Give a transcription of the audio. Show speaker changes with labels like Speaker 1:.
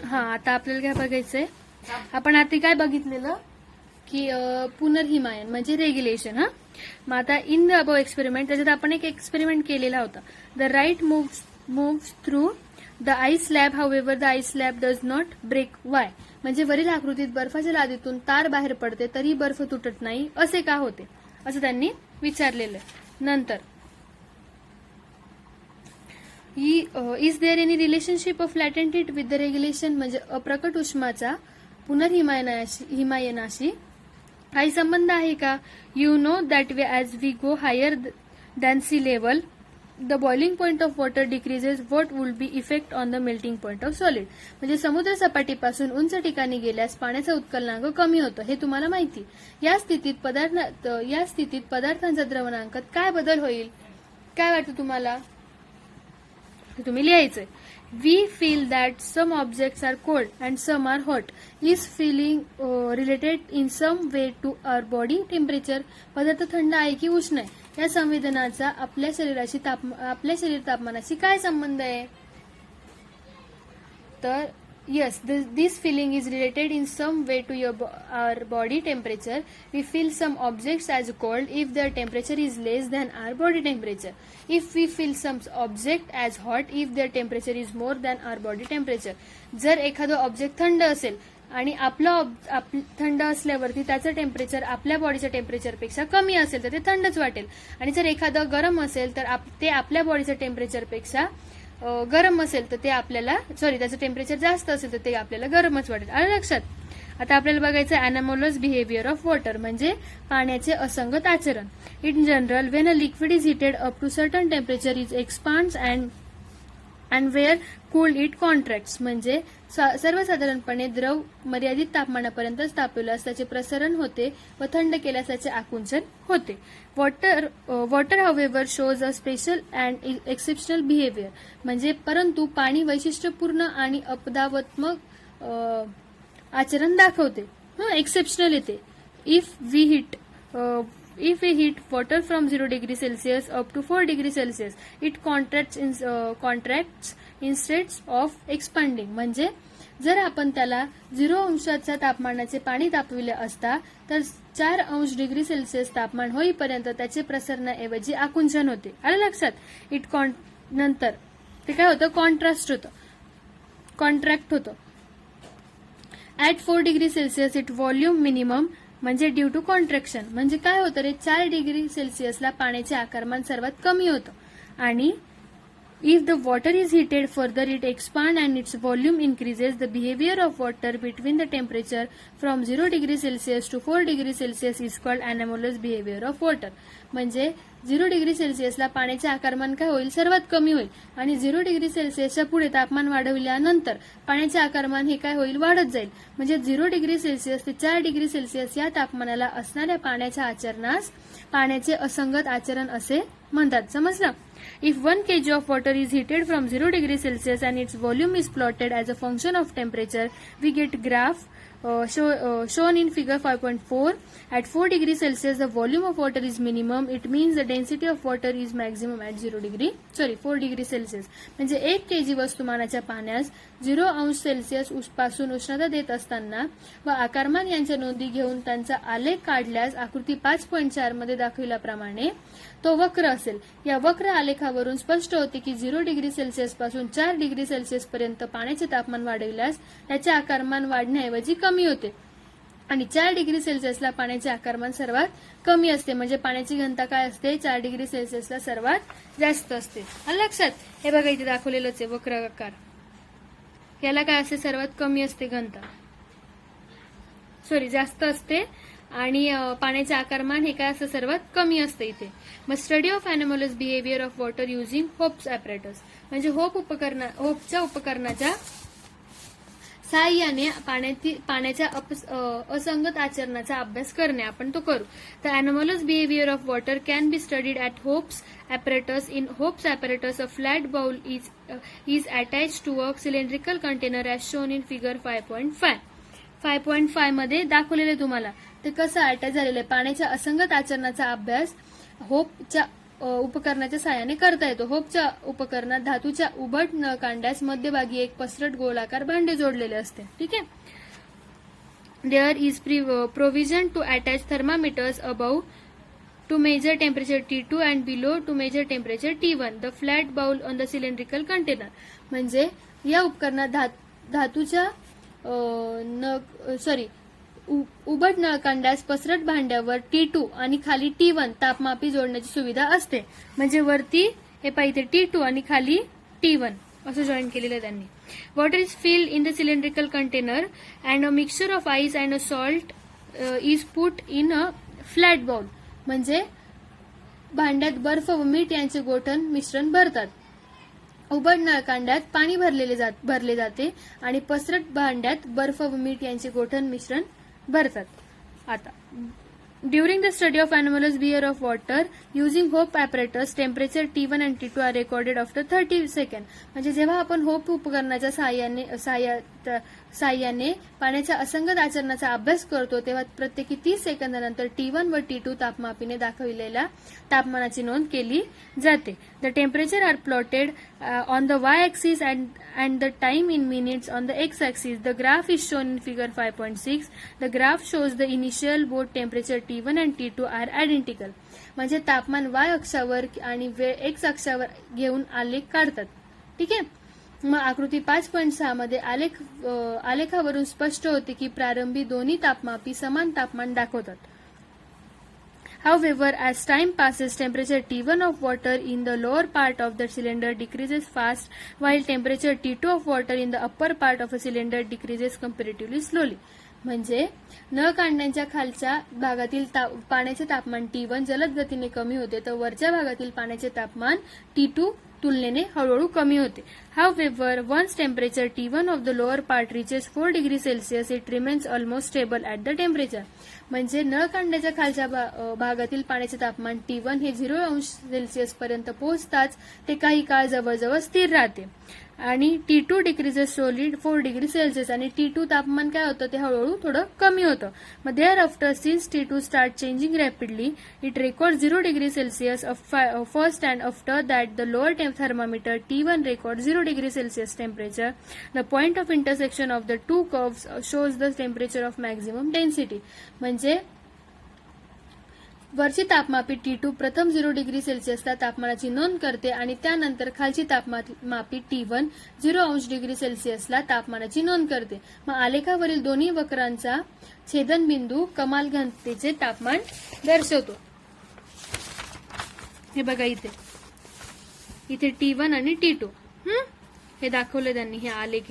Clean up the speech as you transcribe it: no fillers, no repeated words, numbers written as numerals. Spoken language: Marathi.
Speaker 1: हा, आता आपल्याला काय बघायचंय, आपण आता काय बघितलेलं की पुनर्हिमायन म्हणजे रेग्युलेशन. हा, मग आता इन द अबव एक्सपेरिमेंट, त्याच्यात आपण एक एक्सपेरिमेंट केलेला होता. The right moves through the ice slab, however the ice slab does not break. Why म्हणजे वरील आकृतीत बर्फाच्या लादीतून तार बाहेर पडते तरी बर्फ तुटत नाही, असे का होते, असं त्यांनी विचारलेलं आहे. नंतर is there any relationship of latent heat with the regulation, म्हणजे अप्रकट उष्माचा पुनर्हिमायनाशी काही संबंध आहे का. You know that way as we go higher than sea level the boiling point of water decreases. What will be effect on the melting point of solid, म्हणजे समुद्र सपाटीपासून उंच ठिकाणी गेल्यास पाण्याचा उत्कलनांक कमी होतो, हे तुम्हाला माहिती. या स्थितीत पदार्थांचा द्रवणांकात काय बदल होईल, काय वाटतं तुम्हाला, तुम्ही लिहायचंय. We feel that some objects are cold and some are hot. Is feeling related in some way to our body temperature. पदार्थ थंड आहे की उष्ण आहे या संवेदनाचा आपल्या शरीर तापमानाशी काय संबंध आहे. तर yes, this feeling is related in some way to our body temperature. We feel some objects as cold if their temperature is less than our body temperature. If we feel some object as hot if their temperature is more than our body temperature. जर एखादं ऑब्जेक्ट थंड असेल आणि आपलं थंड असल्यावरती त्याचं टेम्परेचर आपल्या बॉडीच्या टेम्परेचरपेक्षा कमी असेल तर ते थंडच वाटेल, आणि जर एखादं गरम असेल तर ते आपल्या बॉडीच्या टेम्परेचरपेक्षा गरम असेल तर ते आपल्याला त्याचं टेम्परेचर जास्त असेल तर ते आपल्याला गरमच वाटेल. आलं लक्षात. आता आपल्याला बघायचं अॅनोमलस बिहेवियर ऑफ वॉटर, म्हणजे पाण्याचे असंगत आचरण. In general when a liquid is heated up to certain temperature is expands and where cooled it contracts, म्हणजे सर्वसाधारणपणे द्रव मर्यादित तापमानापर्यंतच तापविल्यास त्याचे प्रसरण होते व थंड केल्यास त्याचे आकुंचन होते. Water however shows a special and exceptional behaviour, म्हणजे परंतु पाणी वैशिष्ट्यपूर्ण आणि अपवादात्मक आचरण दाखवते, एक्सेप्शनल येते. If we heat water from 0 degree Celsius up to 4 degree Celsius, it contracts instead of expanding. म्हणजे जर आपण त्याला 0 अंशाच्या तापमानाचे पाणी तापविले असता तर 4 अंश डिग्री सेल्सिअस तापमान होईपर्यंत त्याचे प्रसरणाऐवजी आकुंचन होते. आलं लक्षात. नंतर ते काय होतं, कॉन्ट्रॅक्ट होतं. At 4 degree Celsius it volume minimum, म्हणजे ड्यू टू कॉन्ट्रॅक्शन, म्हणजे काय होतं रे, 4 डिग्री सेल्सिअसला पाण्याचे आकारमान सर्वात कमी होतं. आणि if the water is heated further it expand and its volume increases. The behaviour of water between the temperature from 0 degree Celsius to 4 degree Celsius is called anomalous behaviour of water. म्हणजे 0 डिग्री सेल्सिअसला पाण्याचे आकारमान काय होईल, सर्वात कमी होईल, आणि 0 डिग्री सेल्सिअसच्या पुढे तापमान वाढविल्यानंतर पाण्याचे आकारमान हे काय होईल, वाढत जाईल. म्हणजे 0 डिग्री सेल्सिअस ते 4 डिग्री सेल्सिअस या तापमानाला असणाऱ्या पाण्याच्या आचरणास पाण्याचे असंगत आचरण असे म्हणतात. समजलं. If 1 kg of water is heated from 0 degree Celsius and its volume is plotted as a function of temperature, we get graph shown in figure 5.4. At 4 degree Celsius, the volume of water is minimum. It means the density of water is maximum at 4 degree Celsius. म्हणजे 1 kg वस्तुमानाच्या पाण्यास 0 अंश सेल्सिअस पासून उष्णता देत असताना व आकारमान यांच्या नोंदी घेऊन त्यांचा आलेख काढल्यास आकृती 5.4 मध्ये दाखविल्याप्रमाणे तो वक्र असेल. या वक्र आलेखावरून स्पष्ट होते की 0 डिग्री सेल्सिअस पासून 4 डिग्री सेल्सिअस पर्यंत पाण्याचे तापमान वाढविल्यास त्याचे आकारमान वाढण्याऐवजी कमी होते, आणि 4 डिग्री सेल्सिअसला पाण्याचे आकारमान सर्वात कमी असते. म्हणजे पाण्याची घनता काय असते, 4 डिग्री सेल्सिअसला सर्वात जास्त असते. लक्षात. हे बघा इथे दाखवलेलंच आहे वक्र आकार. याला काय असते, सर्वात कमी असते घनता, जास्त असते, आणि पाण्याचे आकारमान हे काय असतं, सर्वात कमी असतं इथे. मग study of anomalous behaviour of water using Hope's apparatus, म्हणजे होपच्या उपकरणाच्या सहाय्याने पाण्याच्या असंगत आचरणाचा अभ्यास करणे, आपण तो करू. The anomalous behaviour of water can be studied at Hope's apparatus. In Hope's apparatus a flat bowl is attach to a cylindrical container as shown in figure 5.5. 5.5 मध्ये दाखवलेले तुम्हाला ते कसं अटॅच झालेलं आहे. पाण्याच्या असंगत आचरणाचा अभ्यास होपच्या उपकरणाच्या साहाय्याने करता येतो. होपच्या उपकरणात धातूच्या उभट नळकांड्यास मध्यभागी एक पसरट गोलाकार भांडे जोडलेले असते. ठीक आहे. There is provision to attach thermometers above to measure temperature T2 and below to measure temperature T1. The flat bowl on the cylindrical container. म्हणजे या उपकरणात धातूच्या उभट नळकांड्यास पसरट भांड्यावर T2 आणि खाली T1 तापमापी जोडण्याची सुविधा असते. म्हणजे वरती हे पाहिजे T2 आणि खाली T1 असं जॉईन केलेलं आहे त्यांनी. Water is filled in the cylindrical container and a mixture of ice and a salt is put in a flat bowl. म्हणजे भांड्यात बर्फ व मीठ यांचे गोठण मिश्रण भरतात. उबड नळकांड्यात पाणी भरले जाते आणि पसरट भांड्यात बर्फ व मीठ यांचे गोठण मिश्रण भरतात. आता during the study of anomalous behavior of water using HOPE apparatus, temperature T1 and T2 are recorded after 30 seconds. म्हणजे जेव्हा आपण होप उपकरणाच्या साहाय्याने पाण्याच्या असंगत आचरणाचा अभ्यास करतो तेव्हा प्रत्येकी 30 सेकंदानंतर T1 व T2 तापमापीने दाखविलेल्या तापमानाची नोंद केली जाते. The temperature are plotted on the y-axis and the time in minutes on the x-axis. The graph is shown in figure 5.6. The graph shows the initial both temperature T1 and T2 are identical. म्हणजे तापमान y अक्षावर आणि वेळ x अक्षावर घेऊन आलेख काढतात. ठीक आहे. मग आकृती 5.6 मध्ये आलेखावरून स्पष्ट होते की प्रारंभी दोन्ही तापमापी समान तापमान दाखवतात. However, as time passes, temperature T1 of water in the lower part of the cylinder decreases fast, while temperature T2 of water in the upper part of a cylinder decreases comparatively slowly. म्हणजे नळकांड्यांच्या खालच्या भागातील पाण्याचे तापमान T1 जलद गतीने कमी होते तर वरच्या भागातील पाण्याचे तापमान T2 तुलनेने हळूहळू कमी होते. However, once temperature T1 of the lower part reaches 4 degrees Celsius, it remains almost stable at the temperature. म्हणजे नळकांड्याच्या खालच्या भागातील पाण्याचे तापमान T1 हे 0 अंश सेल्सिअस पर्यंत पोहोचताच ते काही काळ जवळजवळ स्थिर राहते आणि T2 decreases slowly 4 degree Celsius आणि T2 तापमान काय होतं ते हळूहळू थोडं कमी होतं. मग thereafter since T2 start changing rapidly it record 0 degree Celsius first and after that the lower thermometer T1 record 0 degree Celsius temperature. The point of intersection of the two curves shows the temperature of maximum density. म्हणजे वरची तापमापी T2 प्रथम 0 डिग्री सेल्सिअसला तापमानाची नोंद करते आणि त्यानंतर खालची तापमापी T1 0 अंश डिग्री सेल्सिअसला तापमानाची नोंद करते. मग आलेखावरील दोन्ही वक्रांचा छेदनबिंदू कमाल घनतेचे तापमान दर्शवतो. हे बघा इथे T1 आणि T2 हे दाखवले त्यांनी हे आलेख.